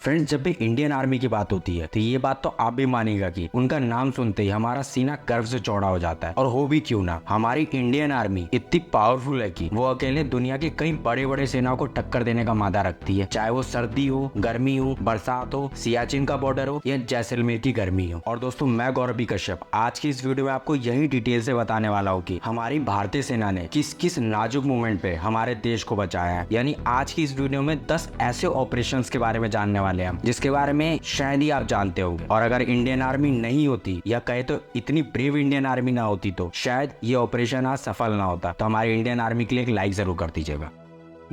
Friends, जब भी Indian army की बात होती है तो ये बात तो आप भी मानेगा कि उनका नाम सुनते ही हमारा सीना गर्व से चौड़ा हो जाता है। और हो भी क्यों ना, हमारी इंडियन आर्मी इतनी पावरफुल है कि वो अकेले दुनिया के कई बड़े बड़े सेनाओं को टक्कर देने का मादा रखती है, चाहे वो सर्दी हो, गर्मी हो, बरसात हो, सियाचिन का बॉर्डर हो या जैसलमेर की गर्मी हो। और दोस्तों, मैं गौरवी कश्यप आज की इस वीडियो में आपको यही डिटेल से बताने वाला हूँ कि हमारी भारतीय सेना ने किस किस नाजुक मोमेंट पे हमारे देश को बचाया है। यानी आज की इस वीडियो में 10 ऐसे ऑपरेशंस के बारे में जानने वाले हैं जिसके बारे में शायद ही आप जानते होंगे। और अगर इंडियन आर्मी नहीं होती या कहे तो इतनी ब्रेव इंडियन आर्मी ना होती तो शायद ये ऑपरेशन आज सफल ना होता। तो हमारी इंडियन आर्मी के लिए एक लाइक जरूर कर दीजिएगा।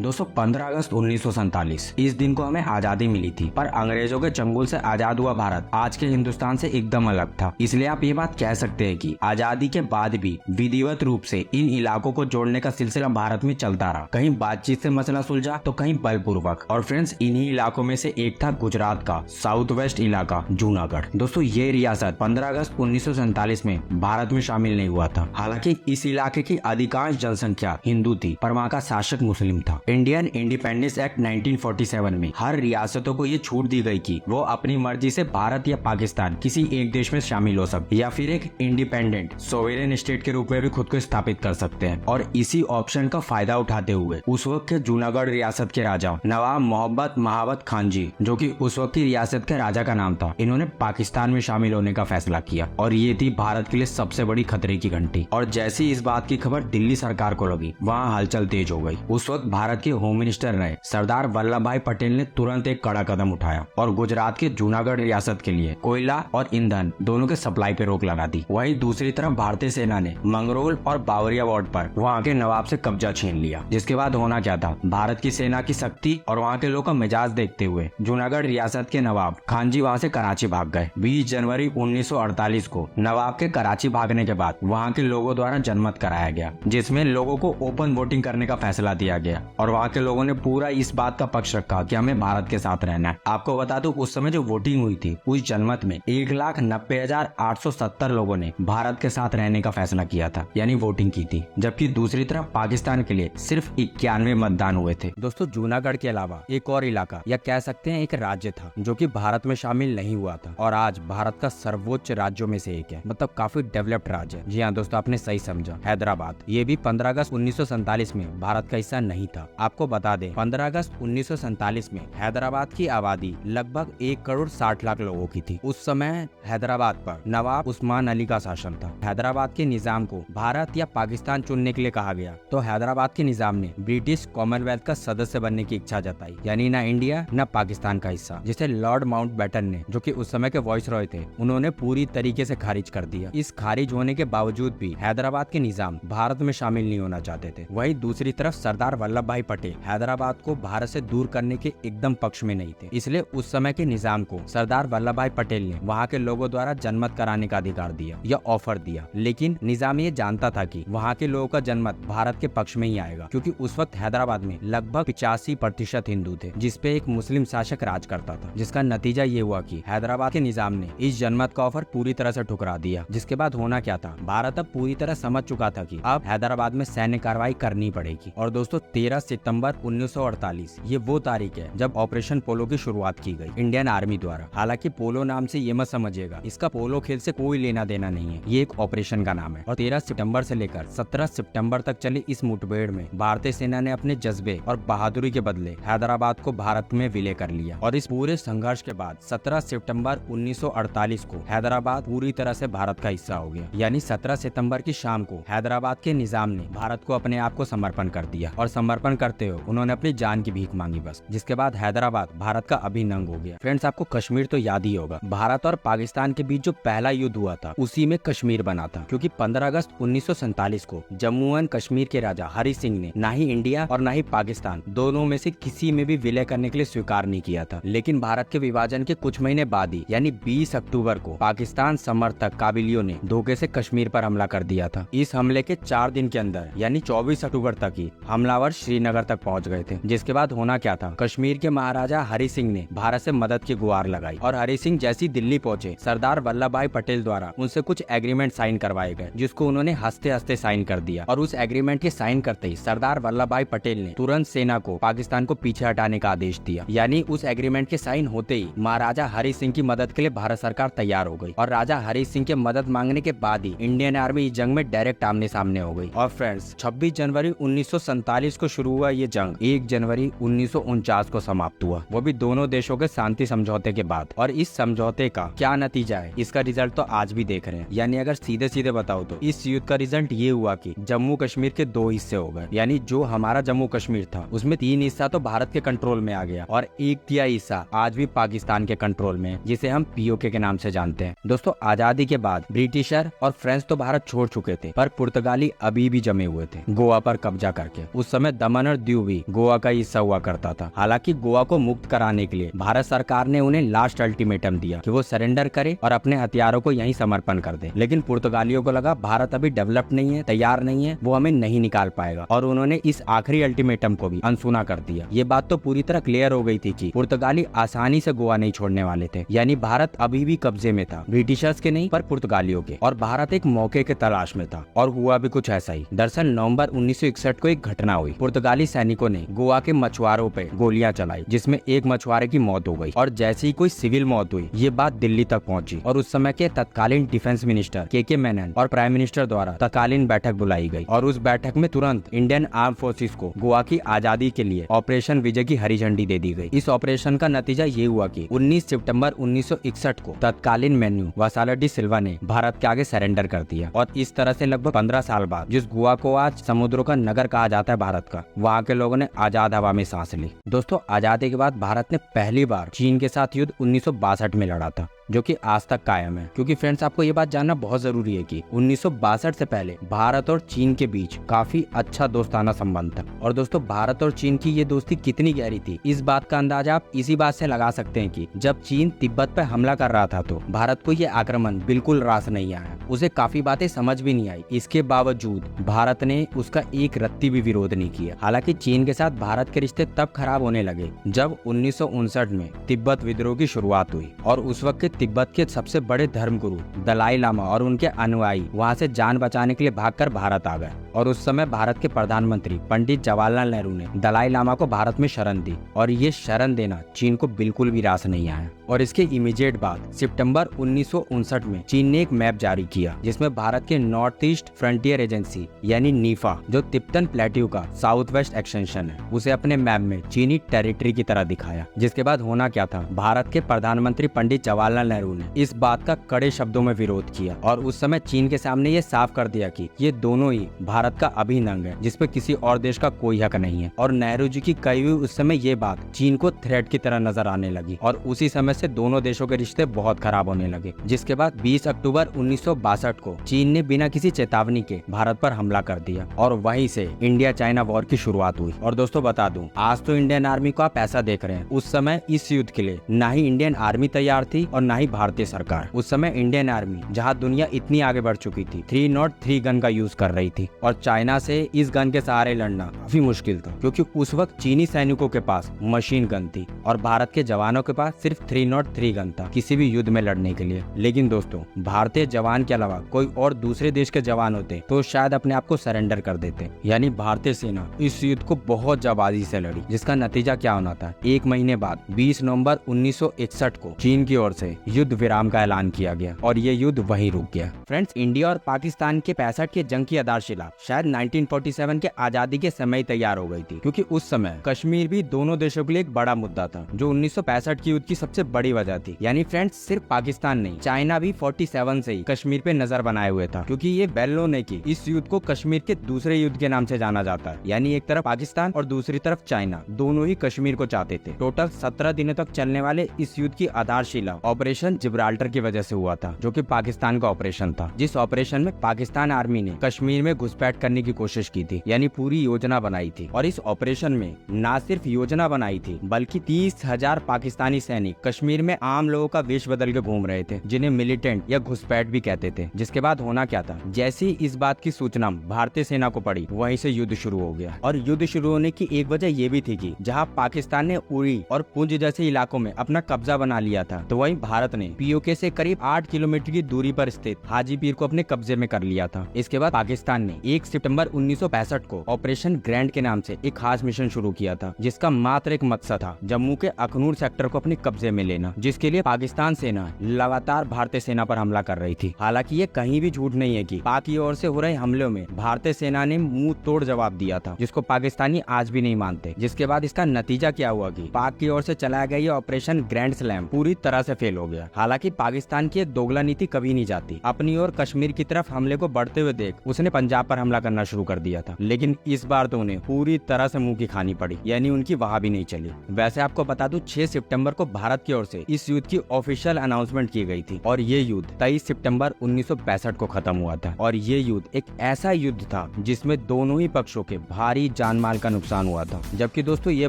दोस्तों, 15 अगस्त 1947 इस दिन को हमें आजादी मिली थी, पर अंग्रेजों के चंगुल से आजाद हुआ भारत आज के हिंदुस्तान से एकदम अलग था। इसलिए आप ये बात कह सकते हैं कि आजादी के बाद भी विधिवत रूप से इन इलाकों को जोड़ने का सिलसिला भारत में चलता रहा। कहीं बातचीत से मसला सुलझा तो कहीं बलपूर्वक। और फ्रेंड्स, इन्हीं इलाकों में से एक था गुजरात का साउथ वेस्ट इलाका जूनागढ़। दोस्तों, ये रियासत 15 अगस्त 1947 में भारत में शामिल नहीं हुआ था। हालांकि इस इलाके की अधिकांश जनसंख्या हिंदू थी, पर वहाँ का शासक मुस्लिम था। इंडियन इंडिपेंडेंस एक्ट 1947 में हर रियासतों को ये छूट दी गई कि वो अपनी मर्जी से भारत या पाकिस्तान किसी एक देश में शामिल हो सकते या फिर एक इंडिपेंडेंट सोवेरेन स्टेट के रूप में भी खुद को स्थापित कर सकते हैं। और इसी ऑप्शन का फायदा उठाते हुए उस वक्त के जूनागढ़ रियासत के राजा नवाब मोहम्मद महावत खान जी, जो कि उस वक्त की रियासत के राजा का नाम था, इन्होंने पाकिस्तान में शामिल होने का फैसला किया। और ये थी भारत के लिए सबसे बड़ी खतरे की घंटी। और जैसे इस बात की खबर दिल्ली सरकार को लगी, वहाँ हलचल तेज हो गई। उस वक्त भारत के होम मिनिस्टर रहे सरदार वल्लभ भाई पटेल ने तुरंत एक कड़ा कदम उठाया और गुजरात के जूनागढ़ रियासत के लिए कोयला और ईंधन दोनों के सप्लाई पे रोक लगा दी। वहीं दूसरी तरफ भारतीय सेना ने मंगरोल और बावरिया वार्ड पर वहाँ के नवाब से कब्जा छीन लिया। जिसके बाद होना क्या था, भारत की सेना की शक्ति और वहाँ के लोगों का मिजाज देखते हुए जूनागढ़ रियासत के नवाब खान जी वहाँ से कराची भाग गए। 20 जनवरी 1948 को नवाब के कराची भागने के बाद वहाँ के लोगों द्वारा जनमत कराया गया, जिसमें लोगों को ओपन वोटिंग करने का फैसला दिया गया। और वहाँ के लोगों ने पूरा इस बात का पक्ष रखा कि हमें भारत के साथ रहना है। आपको बता दूं, उस समय जो वोटिंग हुई थी उस जनमत में 1,90,870 लोगों ने भारत के साथ रहने का फैसला किया था, यानी वोटिंग की थी। जबकि दूसरी तरफ पाकिस्तान के लिए सिर्फ 91 मतदान हुए थे। दोस्तों, जूनागढ़ के अलावा एक और इलाका या कह सकते हैं एक राज्य था जो कि भारत में शामिल नहीं हुआ था और आज भारत का सर्वोच्च राज्यों में से एक है, मतलब काफी डेवलप्ड राज्य है। जी हाँ दोस्तों, आपने सही समझा, हैदराबाद। ये भी 15 अगस्त 1947 में भारत का हिस्सा नहीं था। आपको बता दें, 15 अगस्त 1947 में हैदराबाद की आबादी लगभग 1,60,00,000 लोगों की थी। उस समय हैदराबाद पर नवाब उस्मान अली का शासन था। हैदराबाद के निजाम को भारत या पाकिस्तान चुनने के लिए कहा गया तो हैदराबाद के निजाम ने ब्रिटिश कॉमनवेल्थ का सदस्य बनने की इच्छा जताई, यानी न इंडिया न पाकिस्तान का हिस्सा, जिसे लॉर्ड माउंटबेटन ने, जो कि उस समय के वाइसरॉय थे, उन्होंने पूरी तरीके से खारिज कर दिया। इस खारिज होने के बावजूद भी हैदराबाद के निजाम भारत में शामिल नहीं होना चाहते थे। वहीं दूसरी तरफ सरदार वल्लभ भाई पटेल हैदराबाद को भारत से दूर करने के एकदम पक्ष में नहीं थे। इसलिए उस समय के निजाम को सरदार वल्लभ भाई पटेल ने वहाँ के लोगों द्वारा जनमत कराने का अधिकार दिया या ऑफर दिया। लेकिन निजाम ये जानता था कि वहाँ के लोगों का जनमत भारत के पक्ष में ही आएगा, क्योंकि उस वक्त हैदराबाद में लगभग 85% हिंदू थे, जिसपे एक मुस्लिम शासक राज करता था। जिसका नतीजा ये हुआ कि हैदराबाद के निजाम ने इस जनमत का ऑफर पूरी तरह से ठुकरा दिया। जिसके बाद होना क्या था, भारत अब पूरी तरह समझ चुका था कि अब हैदराबाद में सैन्य कार्रवाई करनी पड़ेगी। और दोस्तों, 13 सितंबर 1948 ये वो तारीख है जब ऑपरेशन पोलो की शुरुआत की गई इंडियन आर्मी द्वारा। हालांकि पोलो नाम से ये मत समझिएगा, इसका पोलो खेल से कोई लेना देना नहीं है, ये एक ऑपरेशन का नाम है। और 13 सितंबर से लेकर 17 सितंबर तक चली इस मुठभेड़ में भारतीय सेना ने अपने जज्बे और बहादुरी के बदले हैदराबाद को भारत में विलय कर लिया। और इस पूरे संघर्ष के बाद 17 सितंबर 1948 को हैदराबाद पूरी तरह से भारत का हिस्सा हो गया। यानी 17 सितंबर की शाम को हैदराबाद के निजाम ने भारत को अपने आप को समर्पण कर दिया और समर्पण करते हुए उन्होंने अपनी जान की भीख मांगी बस। जिसके बाद हैदराबाद भारत का अभिन्न अंग हो गया। फ्रेंड्स, आपको कश्मीर तो याद ही होगा, भारत और पाकिस्तान के बीच जो पहला युद्ध हुआ था उसी में कश्मीर बना था, क्योंकि 15 अगस्त 1947 को जम्मू एंड कश्मीर के राजा हरि सिंह ने ना ही इंडिया और ना ही पाकिस्तान दोनों में से किसी में भी विलय करने के लिए स्वीकार नहीं किया था। लेकिन भारत के विभाजन के कुछ महीने बाद ही, यानी 20 अक्टूबर को पाकिस्तान समर्थक काबिलियों ने धोखे से कश्मीर पर हमला कर दिया था। इस हमले के 4 दिन के अंदर, यानी 24 अक्टूबर तक ही हमलावर श्रीनगर श्रीनगर तक पहुंच गए थे। जिसके बाद होना क्या था, कश्मीर के महाराजा हरि सिंह ने भारत से मदद की गुहार लगाई और हरि सिंह जैसी दिल्ली पहुंचे, सरदार वल्लभ भाई पटेल द्वारा उनसे कुछ एग्रीमेंट साइन करवाए गए, जिसको उन्होंने हंसते हंसते साइन कर दिया। और उस एग्रीमेंट के साइन करते ही सरदार वल्लभ भाई पटेल ने तुरंत सेना को पाकिस्तान को पीछे हटाने का आदेश दिया। यानी उस एग्रीमेंट के साइन होते ही महाराजा हरि सिंह की मदद के लिए भारत सरकार तैयार हो गई और राजा हरि सिंह के मदद मांगने के बाद ही इंडियन आर्मी इस जंग में डायरेक्ट आमने सामने हो गई। और फ्रेंड्स, 26 जनवरी 1947 को शुरू हुआ ये जंग 1 जनवरी 1949 को समाप्त हुआ, वो भी दोनों देशों के शांति समझौते के बाद। और इस समझौते का क्या नतीजा है, इसका रिजल्ट तो आज भी देख रहे हैं। यानी अगर सीधे सीधे बताओ तो इस युद्ध का रिजल्ट ये हुआ कि जम्मू कश्मीर के 2 हिस्से हो गए। यानी जो हमारा जम्मू कश्मीर था उसमें 3 हिस्सा तो भारत के कंट्रोल में आ गया और 1/3 हिस्सा आज भी पाकिस्तान के कंट्रोल में, जिसे हम POK के नाम से जानते हैं। दोस्तों, आजादी के बाद ब्रिटिशर और फ्रेंच तो भारत छोड़ चुके थे, पर पुर्तगाली अभी भी जमे हुए थे गोवा पर कब्जा करके। उस समय दमन और दीव भी गोवा का हिस्सा हुआ करता था। हालांकि गोवा को मुक्त कराने के लिए भारत सरकार ने उन्हें लास्ट अल्टीमेटम दिया कि वो सरेंडर करे और अपने हथियारों को यहीं समर्पण कर दे। लेकिन पुर्तगालियों को लगा भारत अभी डेवलप नहीं है, तैयार नहीं है, वो हमें नहीं निकाल पाएगा, और उन्होंने इस आखिरी अल्टीमेटम को भी अनसुना कर दिया। ये बात तो पूरी तरह क्लियर हो गई थी कि पुर्तगाली आसानी से गोवा नहीं छोड़ने वाले थे। यानी भारत अभी भी कब्जे में था, ब्रिटिशर्स के नहीं पर पुर्तगालियों के, और भारत एक मौके के तलाश में था। और हुआ भी कुछ ऐसा ही। दरअसल नवंबर 1961 को एक घटना हुई। पुर्तगाली सैनिकों ने गोवा के मछुआरों पे गोलियां चलाई, जिसमें एक मछुआरे की मौत हो गई। और जैसे ही कोई सिविल मौत हुई, ये बात दिल्ली तक पहुंची और उस समय के तत्कालीन डिफेंस मिनिस्टर KK मेनन और प्राइम मिनिस्टर द्वारा तत्कालीन बैठक बुलाई गई। और उस बैठक में तुरंत इंडियन आर्म फोर्सेस को गोवा की आजादी के लिए ऑपरेशन विजय की हरी झंडी दे दी गई। इस ऑपरेशन का नतीजा ये हुआ कि 19 सितंबर 1961 को तत्कालीन मेन्यू वसाला डी सिल्वा ने भारत के आगे सरेंडर कर दिया। और इस तरह से लगभग 15 साल बाद जिस गोवा को आज समुद्रों का नगर कहा जाता है भारत का, वहाँ के लोगों ने आजाद हवा में सांस ली। दोस्तों, आजादी के बाद भारत ने पहली बार चीन के साथ युद्ध 1962 में लड़ा था, जो कि आज तक कायम है। क्योंकि फ्रेंड्स, आपको ये बात जानना बहुत जरूरी है कि 1962 से पहले भारत और चीन के बीच काफी अच्छा दोस्ताना संबंध था। और दोस्तों, भारत और चीन की ये दोस्ती कितनी गहरी थी, इस बात का अंदाजा आप इसी बात से लगा सकते हैं कि जब चीन तिब्बत पर हमला कर रहा था तो भारत को ये आक्रमण बिल्कुल रास नहीं आया, उसे काफी बातें समझ भी नहीं आई। इसके बावजूद भारत ने उसका एक रत्ती भी विरोध नहीं किया। हालांकि चीन के साथ भारत के रिश्ते तब खराब होने लगे जब 1959 में तिब्बत विद्रोह की शुरुआत हुई। और उस वक्त तिब्बत के सबसे बड़े धर्मगुरु दलाई लामा और उनके अनुयायी वहां से जान बचाने के लिए भागकर भारत आ गए। और उस समय भारत के प्रधानमंत्री पंडित जवाहरलाल नेहरू ने दलाई लामा को भारत में शरण दी, और ये शरण देना चीन को बिल्कुल भी रास नहीं आया। और इसके इमीडिएट बाद सितंबर 1959 में चीन ने एक मैप जारी किया, जिसमें भारत के नॉर्थ ईस्ट फ्रंटियर एजेंसी यानी नीफा, जो तिब्बतन प्लेट्यू का साउथ वेस्ट एक्सटेंशन है, उसे अपने मैप में चीनी टेरिटरी की तरह दिखाया। जिसके बाद होना क्या था, भारत के प्रधानमंत्री पंडित जवाहरलाल नेहरू ने इस बात का कड़े शब्दों में विरोध किया और उस समय चीन के सामने ये साफ कर दिया कि ये दोनों ही भारत का अभिन्न अंग है, जिसपे किसी और देश का कोई हक नहीं है। और नेहरू जी की कही हुई उस समय ये बात चीन को थ्रेट की तरह नजर आने लगी और उसी समय से दोनों देशों के रिश्ते बहुत खराब होने लगे। जिसके बाद 20 अक्टूबर 1962 को चीन ने बिना किसी चेतावनी के भारत पर हमला कर दिया और वहीं से इंडिया चाइना वॉर की शुरुआत हुई। और दोस्तों, बता दूं, आज तो इंडियन आर्मी को आप ऐसा देख रहे हैं, उस समय इस युद्ध के लिए ना ही इंडियन आर्मी तैयार थी और ना ही भारतीय सरकार। उस समय इंडियन आर्मी, जहां दुनिया इतनी आगे बढ़ चुकी थी, 303 गन का यूज कर रही थी और चाइना से इस गन के सहारे लड़ना काफी मुश्किल था, क्योंकि उस वक्त चीनी सैनिकों के पास मशीन गन थी और भारत के जवानों के पास सिर्फ 303 गन था किसी भी युद्ध में लड़ने के लिए। लेकिन दोस्तों, भारतीय जवान के अलावा कोई और दूसरे देश के जवान होते तो शायद अपने आप को सरेंडर कर देते। यानी भारतीय सेना इस युद्ध को बहुत जाबाजी से लड़ी, जिसका नतीजा क्या होना था, 1 महीने बाद 20 नवंबर 1961 को चीन की ओर से युद्ध विराम का ऐलान किया गया और ये युद्ध वहीं रुक गया। फ्रेंड्स, इंडिया और पाकिस्तान के 65 के जंग की आधारशिला शायद 1947 के आजादी के समय तैयार हो गई थी, क्योंकि उस समय कश्मीर भी दोनों देशों के लिए एक बड़ा मुद्दा था, जो 1965 की युद्ध की सबसे बड़ी वजह थी। यानी फ्रेंड्स, सिर्फ पाकिस्तान नहीं, चाइना भी 47 से ही कश्मीर पे नजर बनाए हुए था, क्योंकि ये वेल नोन है कि इस युद्ध को कश्मीर के दूसरे युद्ध के नाम से जाना जाता है। यानी एक तरफ पाकिस्तान और दूसरी तरफ चाइना, दोनों ही कश्मीर को चाहते थे। टोटल 17 दिनों तक चलने वाले इस युद्ध की आधारशिला ऑपरेशन जिब्राल्टर की वजह से हुआ था, जो कि पाकिस्तान का ऑपरेशन था, जिस ऑपरेशन में पाकिस्तान आर्मी ने कश्मीर में घुसपैठ घुसपैठ करने की कोशिश की थी, यानी पूरी योजना बनाई थी। और इस ऑपरेशन में न सिर्फ योजना बनाई थी बल्कि 30,000 पाकिस्तानी सैनिक कश्मीर में आम लोगों का वेश बदल के घूम रहे थे, जिन्हें मिलिटेंट या घुसपैठ भी कहते थे। जिसके बाद होना क्या था, जैसे ही इस बात की सूचना भारतीय सेना को पड़ी, वहीं से युद्ध शुरू हो गया। और युद्ध शुरू होने की एक वजह ये भी थी कि जहां पाकिस्तान ने उरी और पुंछ जैसे इलाकों में अपना कब्जा बना लिया था, तो वहीं भारत ने पीओके से करीब 8 किलोमीटर की दूरी पर स्थित हाजीपीर को अपने कब्जे में कर लिया था। इसके बाद पाकिस्तान ने 1 सितंबर 1965 को ऑपरेशन ग्रैंड के नाम से एक खास मिशन शुरू किया था, जिसका मात्र एक मकसद था जम्मू के अखनूर सेक्टर को अपने कब्जे में लेना, जिसके लिए पाकिस्तान सेना लगातार भारतीय सेना पर हमला कर रही थी। हालांकि ये कहीं भी झूठ नहीं है कि पाक की ओर से हो रहे हमलों में भारतीय सेना ने मुंह तोड़ जवाब दिया था, जिसको पाकिस्तानी आज भी नहीं मानते। जिसके बाद इसका नतीजा क्या हुआ कि पाक की ओर से चलाया गया ये ऑपरेशन ग्रैंड स्लैम पूरी तरह से फेल हो गया। हालांकि पाकिस्तान की दोगला नीति कभी नहीं जाती। अपनी ओर कश्मीर की तरफ हमले को बढ़ते हुए देख उसने पंजाब पर हमला करना शुरू कर दिया था, लेकिन इस बार तो उन्हें पूरी तरह से मुंह की खानी पड़ी, यानी उनकी वहां भी नहीं चली। वैसे आपको बता दूं, 6 सितंबर को भारत की ओर से इस युद्ध की ऑफिशियल अनाउंसमेंट की गई थी और ये युद्ध 23 सितंबर 1965 को खत्म हुआ था। और ये युद्ध एक ऐसा युद्ध था जिसमें दोनों ही पक्षों के भारी जान माल का नुकसान हुआ था। जबकि दोस्तों ये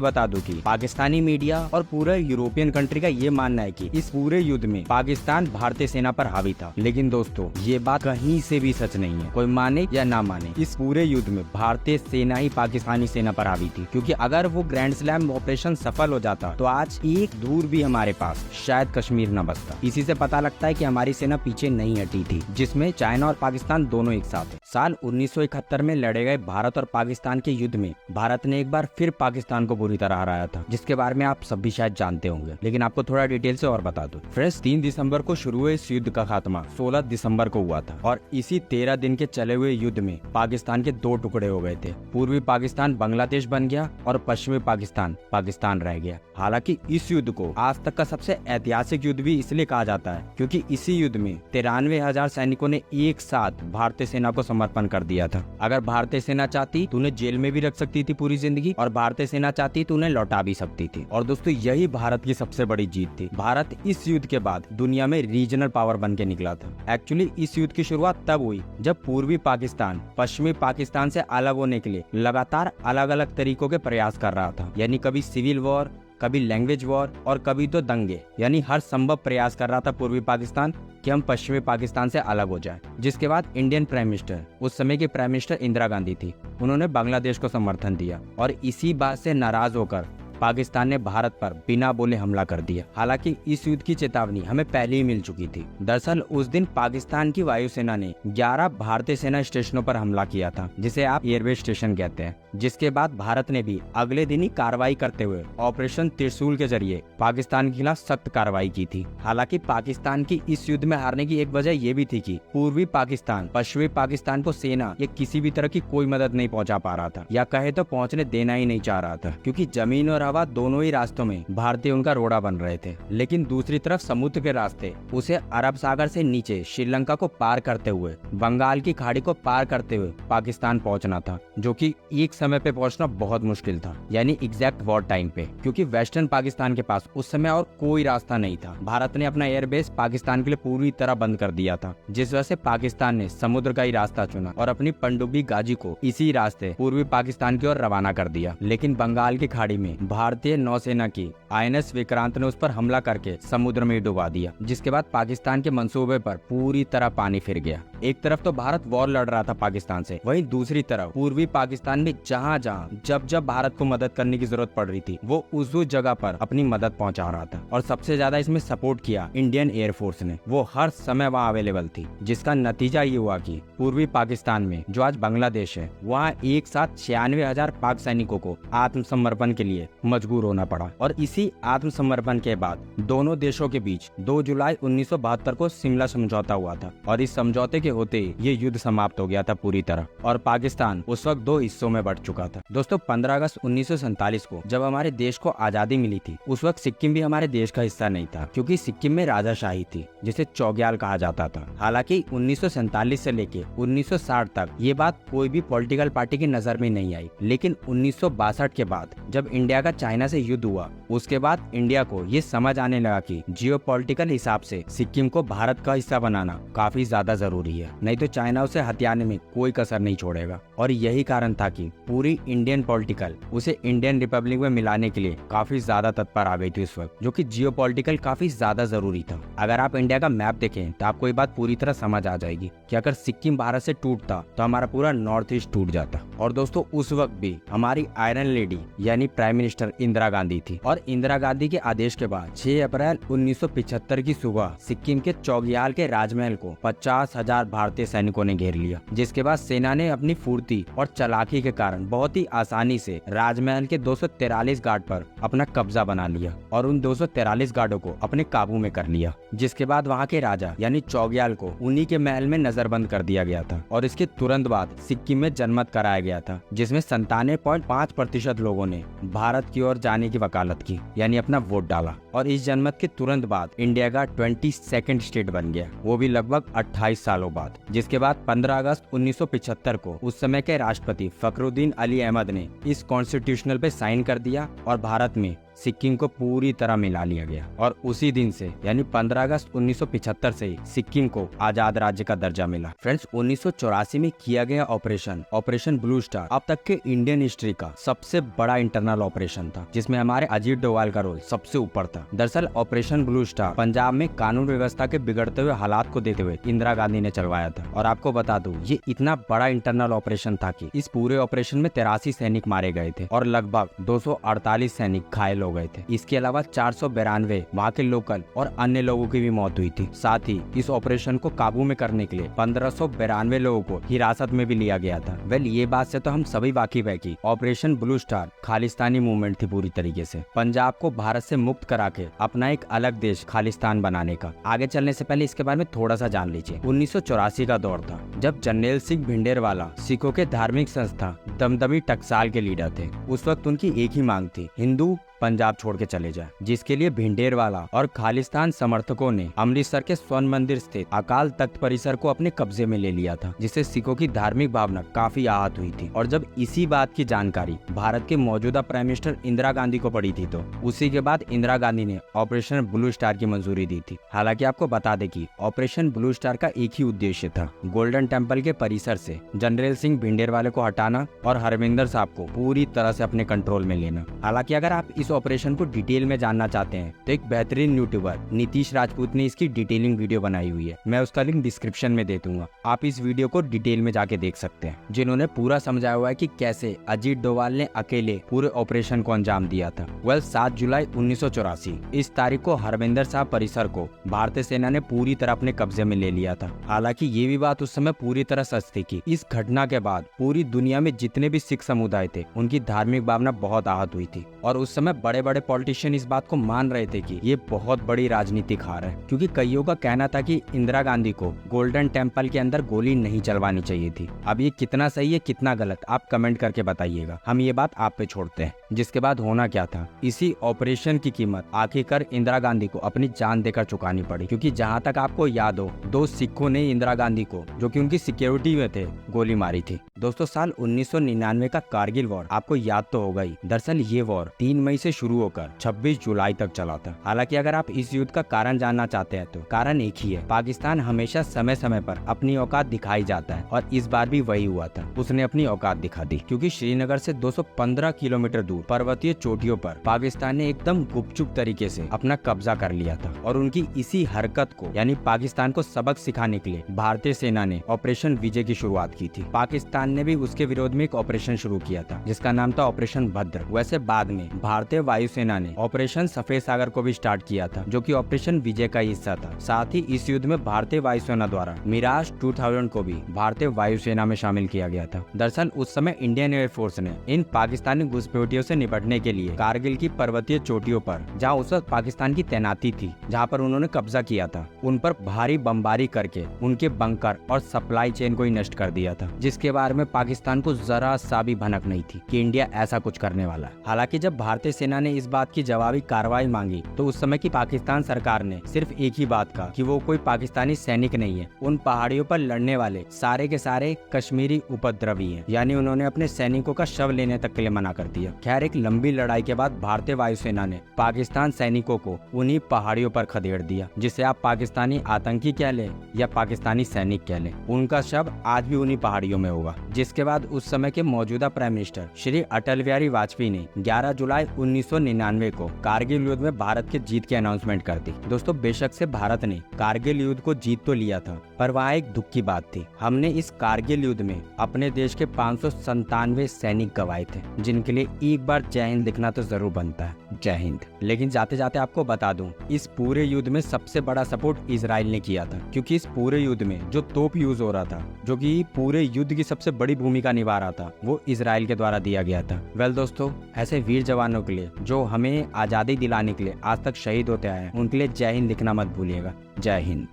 बता दूं कि पाकिस्तानी मीडिया और पूरे यूरोपियन कंट्री का ये मानना है कि इस पूरे युद्ध में पाकिस्तान भारतीय सेना पर हावी था, लेकिन दोस्तों ये बात कहीं से भी सच नहीं है। कोई माने या ना माने, इस पूरे युद्ध में भारतीय सेना ही पाकिस्तानी सेना पर हावी थी, क्योंकि अगर वो ग्रैंड स्लैम ऑपरेशन सफल हो जाता तो आज एक दूर भी हमारे पास शायद कश्मीर न बचता। इसी से पता लगता है कि हमारी सेना पीछे नहीं हटी थी, जिसमें चाइना और पाकिस्तान दोनों एक साथ है। साल 1971 में लड़े गए भारत और पाकिस्तान के युद्ध में भारत ने एक बार फिर पाकिस्तान को बुरी तरह हराया था, जिसके बारे में आप सब भी शायद जानते होंगे, लेकिन आपको थोड़ा डिटेल से और बता दूं। फ्रेंड्स, 3 दिसंबर को शुरू हुए इस युद्ध का खात्मा 16 दिसंबर को हुआ था और इसी 13 दिन के चले हुए युद्ध में पाकिस्तान के 2 टुकड़े हो गए थे। पूर्वी पाकिस्तान बांग्लादेश बन गया और पश्चिमी पाकिस्तान पाकिस्तान रह गया। हालांकि इस युद्ध को आज तक का सबसे ऐतिहासिक युद्ध भी इसलिए कहा जाता है क्योंकि इसी युद्ध में 93,000 सैनिकों ने एक साथ भारतीय सेना को समर्पण कर दिया था। अगर भारतीय सेना चाहती तो उन्हें जेल में भी रख सकती थी पूरी जिंदगी, और भारतीय सेना चाहती तो उन्हें लौटा भी सकती थी। और दोस्तों यही भारत की सबसे बड़ी जीत थी। भारत इस युद्ध के बाद दुनिया में रीजनल पावर बन के निकला था। एक्चुअली इस युद्ध की शुरुआत तब हुई जब पूर्वी पाकिस्तान पश्चिमी पाकिस्तान से अलग होने के लिए लगातार अलग अलग तरीकों के प्रयास कर रहा था, यानी कभी सिविल वॉर, कभी लैंग्वेज वॉर और कभी तो दंगे, यानी हर संभव प्रयास कर रहा था पूर्वी पाकिस्तान कि हम पश्चिमी पाकिस्तान से अलग हो जाएं। जिसके बाद इंडियन प्राइम मिनिस्टर, उस समय की प्राइम मिनिस्टर इंदिरा गांधी थी, उन्होंने बांग्लादेश को समर्थन दिया और इसी बात से नाराज होकर पाकिस्तान ने भारत पर बिना बोले हमला कर दिया। हालांकि इस युद्ध की चेतावनी हमें पहले ही मिल चुकी थी। दरअसल उस दिन पाकिस्तान की वायुसेना ने 11 भारतीय सेना स्टेशनों पर हमला किया था, जिसे आप एयरबेस स्टेशन कहते हैं। जिसके बाद भारत ने भी अगले दिन ही कार्रवाई करते हुए ऑपरेशन त्रिशूल के जरिए पाकिस्तान के खिलाफ सख्त कार्रवाई की थी। हालांकि पाकिस्तान की इस युद्ध में हारने की एक वजह ये भी थी कि पूर्वी पाकिस्तान पश्चिमी पाकिस्तान को सेना या किसी भी तरह की कोई मदद नहीं पहुंचा पा रहा था, या कहे तो पहुंचने देना ही नहीं चाह रहा था, क्योंकि जमीन और हवा दोनों ही रास्तों में भारतीय उनका रोड़ा बन रहे थे। लेकिन दूसरी तरफ समुद्र के रास्ते उसे अरब सागर से नीचे श्रीलंका को पार करते हुए बंगाल की खाड़ी को पार करते हुए पाकिस्तान पहुंचना था, जो कि एक समय पे पहुंचना बहुत मुश्किल था, यानी एग्जैक्ट वॉर टाइम पे, क्योंकि वेस्टर्न पाकिस्तान के पास उस समय और कोई रास्ता नहीं था। भारत ने अपना एयरबेस पाकिस्तान के लिए पूरी तरह बंद कर दिया था, जिस वजह से पाकिस्तान ने समुद्र का ही रास्ता चुना और अपनी पनडुब्बी गाजी को इसी रास्ते पूर्वी पाकिस्तान की ओर रवाना कर दिया। लेकिन बंगाल की खाड़ी में भारतीय नौसेना की INS विक्रांत ने उस पर हमला करके समुद्र में डुबा दिया, जिसके बाद पाकिस्तान के मंसूबे पर पूरी तरह पानी फिर गया। एक तरफ तो भारत वॉर लड़ रहा था पाकिस्तान से, वहीं दूसरी तरफ पूर्वी पाकिस्तान में जहाँ जब भारत को मदद करने की जरूरत पड़ रही थी, वो उस जगह पर अपनी मदद पहुँचा रहा था। और सबसे ज्यादा इसमें सपोर्ट किया इंडियन एयरफोर्स ने, वो हर समय वहाँ अवेलेबल थी, जिसका नतीजा ये हुआ कि पूर्वी पाकिस्तान में जो आज बांग्लादेश है, वहाँ एक साथ 96,000 पाक सैनिकों को आत्मसमर्पण के लिए मजबूर होना पड़ा। और इसी आत्मसमर्पण के बाद दोनों देशों के बीच 2 जुलाई 1972 को शिमला समझौता हुआ था, और इस समझौते के होते ही ये युद्ध समाप्त हो गया था पूरी तरह, और पाकिस्तान उस वक्त 2 हिस्सों में बंट चुका था। दोस्तों 15 अगस्त 1947 को जब हमारे देश को आजादी मिली थी, उस वक्त सिक्किम भी हमारे देश का हिस्सा नहीं था, क्योंकि सिक्किम में राजाशाही थी, जिसे चौग्याल कहा जाता था। हालांकि 1947 से लेके 1960 तक ये बात कोई भी पॉलिटिकल पार्टी की नजर में नहीं आई, लेकिन 1962 के बाद जब इंडिया का चाइना से युद्ध हुआ, उसके बाद इंडिया को ये समझ आने लगा कि जियोपॉलिटिकल हिसाब से सिक्किम को भारत का हिस्सा बनाना काफी ज्यादा जरूरी है, नहीं तो चाइना उसे हथियाने में कोई कसर नहीं छोड़ेगा। और यही कारण था कि पूरी इंडियन पॉलिटिकल उसे इंडियन रिपब्लिक में मिलाने के लिए काफी ज्यादा तत्पर आ गई थी उस वक्त, जो कि जियोपॉलिटिकल काफी ज्यादा जरूरी था। अगर आप इंडिया का मैप देखें तो आपको ये बात पूरी तरह समझ आ जाएगी कि अगर सिक्किम भारत से टूटता तो हमारा पूरा नॉर्थ ईस्ट टूट जाता। और दोस्तों उस वक्त भी हमारी आयरन लेडी यानी प्राइम मिनिस्टर इंदिरा गांधी थी, और इंदिरा गांधी के आदेश के बाद 6 अप्रैल 1975 की सुबह सिक्किम के चौगियाल के राजमहल को 50,000 भारतीय सैनिकों ने घेर लिया, जिसके बाद सेना ने अपनी फुर्ती और चालाकी के कारण बहुत ही आसानी से राजमहल के 243 गार्ड पर अपना कब्जा बना लिया और उन 243 गार्डों को अपने काबू में कर लिया। जिसके बाद वहाँ के राजा यानी चौगियाल को उन्हीं के महल में नजरबंद कर दिया गया था और इसके तुरंत बाद सिक्किम में जनमत कराया गया था, जिसमें 97.5% लोगों ने भारत की ओर जाने की वकालत की यानी अपना वोट डाला। और इस जनमत के तुरंत बाद इंडिया का 22nd स्टेट बन गया, वो भी लगभग 28 सालों बाद। जिसके बाद 15 अगस्त 1975 को उस समय के राष्ट्रपति फखरुद्दीन अली अहमद ने इस कॉन्स्टिट्यूशनल पे साइन कर दिया और भारत में सिक्किम को पूरी तरह मिला लिया गया। और उसी दिन से यानी 15 अगस्त 1975 से ही सिक्किम को आजाद राज्य का दर्जा मिला। फ्रेंड्स 1984 में किया गया ऑपरेशन ब्लू स्टार अब तक के इंडियन हिस्ट्री का सबसे बड़ा इंटरनल ऑपरेशन था, जिसमें हमारे अजीत डोभाल का रोल सबसे ऊपर था। दरअसल ऑपरेशन ब्लू स्टार पंजाब में कानून व्यवस्था के बिगड़ते हुए हालात को देखते हुए इंदिरा गांधी ने चलवाया था। और आपको बता दूं ये इतना बड़ा इंटरनल ऑपरेशन था कि इस पूरे ऑपरेशन में 83 सैनिक मारे गए थे और लगभग 248 सैनिक घायल हो गए थे। इसके अलावा 492 वहाँ के लोकल और अन्य लोगों की भी मौत हुई थी। साथ ही इस ऑपरेशन को काबू में करने के लिए 1592 लोगों को हिरासत में भी लिया गया था। वेल ये बात से तो हम सभी वाकिफ है कि operation blue star Khalistani movement थी पूरी तरीके से, पंजाब को भारत से मुक्त करा के अपना एक अलग देश खालिस्तान बनाने का। आगे चलने से पहले इसके बारे में थोड़ा सा जान लीजिए। 1984 का दौर था जब जरनैल सिंह भिंडेरवाला सिखों के धार्मिक संस्था दमदमी टकसाल के लीडर थे। उस वक्त उनकी एक ही मांग थी, हिंदू पंजाब छोड़ के चले जाए, जिसके लिए भिंडेरवाला और खालिस्तान समर्थकों ने अमृतसर के स्वर्ण मंदिर स्थित अकाल तख्त परिसर को अपने कब्जे में ले लिया था, जिससे सिखों की धार्मिक भावना काफी आहत हुई थी। और जब इसी बात की जानकारी भारत के मौजूदा प्राइम मिनिस्टर इंदिरा गांधी को पड़ी थी तो उसी के बाद इंदिरा गांधी ने ऑपरेशन ब्लू स्टार की मंजूरी दी थी। हालांकि आपको बता दें कि ऑपरेशन ब्लू स्टार का एक ही उद्देश्य था, गोल्डन टेम्पल के परिसर से जनरल सिंह भिंडेरवाले को हटाना और हरमिंदर साहब को पूरी तरह से अपने कंट्रोल में लेना। हालांकि अगर आप इस ऑपरेशन को डिटेल में जानना चाहते हैं तो एक बेहतरीन यूट्यूबर नीतीश राजपूत ने इसकी डिटेलिंग वीडियो बनाई हुई है, मैं उसका लिंक डिस्क्रिप्शन में दे दूंगा, आप इस वीडियो को डिटेल में जाके देख सकते हैं, जिन्होंने पूरा समझाया हुआ है कि कैसे अजीत डोभाल ने अकेले पूरे ऑपरेशन को अंजाम दिया था। 7 जुलाई 1984 इस तारीख को हरमिंदर साहब परिसर को भारतीय सेना ने पूरी तरह अपने कब्जे में ले लिया था। हालांकि ये भी बात उस समय पूरी तरह सच थी कि इस घटना के बाद पूरी दुनिया में जितने भी सिख समुदाय थे उनकी धार्मिक भावना बहुत आहत हुई थी और उस समय बड़े बड़े पॉलिटिशियन इस बात को मान रहे थे कि ये बहुत बड़ी राजनीतिक हार है, क्योंकि कईयों का कहना था कि इंदिरा गांधी को गोल्डन टेम्पल के अंदर गोली नहीं चलवानी चाहिए थी। अब ये कितना सही है कितना गलत आप कमेंट करके बताइएगा, हम ये बात आप पे छोड़ते हैं। जिसके बाद होना क्या था, इसी ऑपरेशन की कीमत आखिरकार इंदिरा गांधी को अपनी जान देकर चुकानी पड़ी, क्योंकि जहाँ तक आपको याद हो 2 सिखों ने इंदिरा गांधी को, जो कि उनकी सिक्योरिटी में थे, गोली मारी थी। दोस्तों साल 1999 का कारगिल वॉर आपको याद तो होगा ही। दरअसल ये वॉर 3 मई से शुरू होकर 26 जुलाई तक चला था। हालांकि अगर आप इस युद्ध का कारण जानना चाहते हैं तो कारण एक ही है, पाकिस्तान हमेशा समय समय पर अपनी औकात दिखाई जाता है और इस बार भी वही हुआ था, उसने अपनी औकात दिखा दी। क्योंकि श्रीनगर से 215 किलोमीटर दूर पर्वतीय चोटियों पर पाकिस्तान ने एकदम गुपचुप तरीके से अपना कब्जा कर लिया था और उनकी इसी हरकत को यानी पाकिस्तान को सबक सिखाने के लिए भारतीय सेना ने ऑपरेशन विजय की शुरुआत की थी। पाकिस्तान ने भी उसके विरोध में एक ऑपरेशन शुरू किया था जिसका नाम था ऑपरेशन भद्र। वैसे बाद में भारतीय वायुसेना ने ऑपरेशन सफेद सागर को भी स्टार्ट किया था, जो कि ऑपरेशन विजय का हिस्सा था। साथ ही इस युद्ध में भारतीय वायुसेना द्वारा मिराज 2000 को भी भारतीय वायुसेना में शामिल किया गया था। दरअसल उस समय इंडियन एयरफोर्स ने इन पाकिस्तानी घुसपैठियों से निपटने के लिए कारगिल की पर्वतीय चोटियों पर, जहाँ उस वक्त पाकिस्तान की तैनाती थी, जहाँ पर उन्होंने कब्जा किया था, उन पर भारी बमबारी करके उनके बंकर और सप्लाई चेन को ही नष्ट कर दिया था, जिसके बाद में पाकिस्तान को जरा सा भी भनक नहीं थी कि इंडिया ऐसा कुछ करने वाला है। हालांकि जब भारतीय सेना ने इस बात की जवाबी कार्रवाई मांगी तो उस समय की पाकिस्तान सरकार ने सिर्फ एक ही बात कहा कि वो कोई पाकिस्तानी सैनिक नहीं है, उन पहाड़ियों पर लड़ने वाले सारे के सारे कश्मीरी उपद्रवी हैं। यानी उन्होंने अपने सैनिकों का शव लेने तक के लिए मना कर दिया। खैर, एक लंबी लड़ाई के बाद भारतीय वायुसेना ने पाकिस्तान सैनिकों को उन्हीं पहाड़ियों पर खदेड़ दिया। जिसे आप पाकिस्तानी आतंकी कह लें या पाकिस्तानी सैनिक कह लें, उनका शव आज भी उन्हीं पहाड़ियों में होगा। जिसके बाद उस समय के मौजूदा प्राइम मिनिस्टर श्री अटल बिहारी वाजपेयी ने 11 जुलाई 1999 को कारगिल युद्ध में भारत के जीत की अनाउंसमेंट कर दी। दोस्तों, बेशक से भारत ने कारगिल युद्ध को जीत तो लिया था, पर वहाँ एक दुख की बात थी। हमने इस कारगिल युद्ध में अपने देश के 597 सैनिक गंवाए थे, जिनके लिए एक बार जय हिंद लिखना तो जरूर बनता है। जय हिंद। लेकिन जाते जाते आपको बता दूं, इस पूरे युद्ध में सबसे बड़ा सपोर्ट इजराइल ने किया था, क्योंकि इस पूरे युद्ध में जो तोप यूज हो रहा था, जो कि पूरे युद्ध की सबसे बड़ी भूमिका निभा रहा था, वो इजराइल के द्वारा दिया गया था। वेल दोस्तों, ऐसे वीर जवानों के लिए जो हमें आजादी दिलाने के लिए आज तक शहीद होते आए हैं, उनके लिए जय हिंद लिखना मत भूलिएगा। जय हिंद।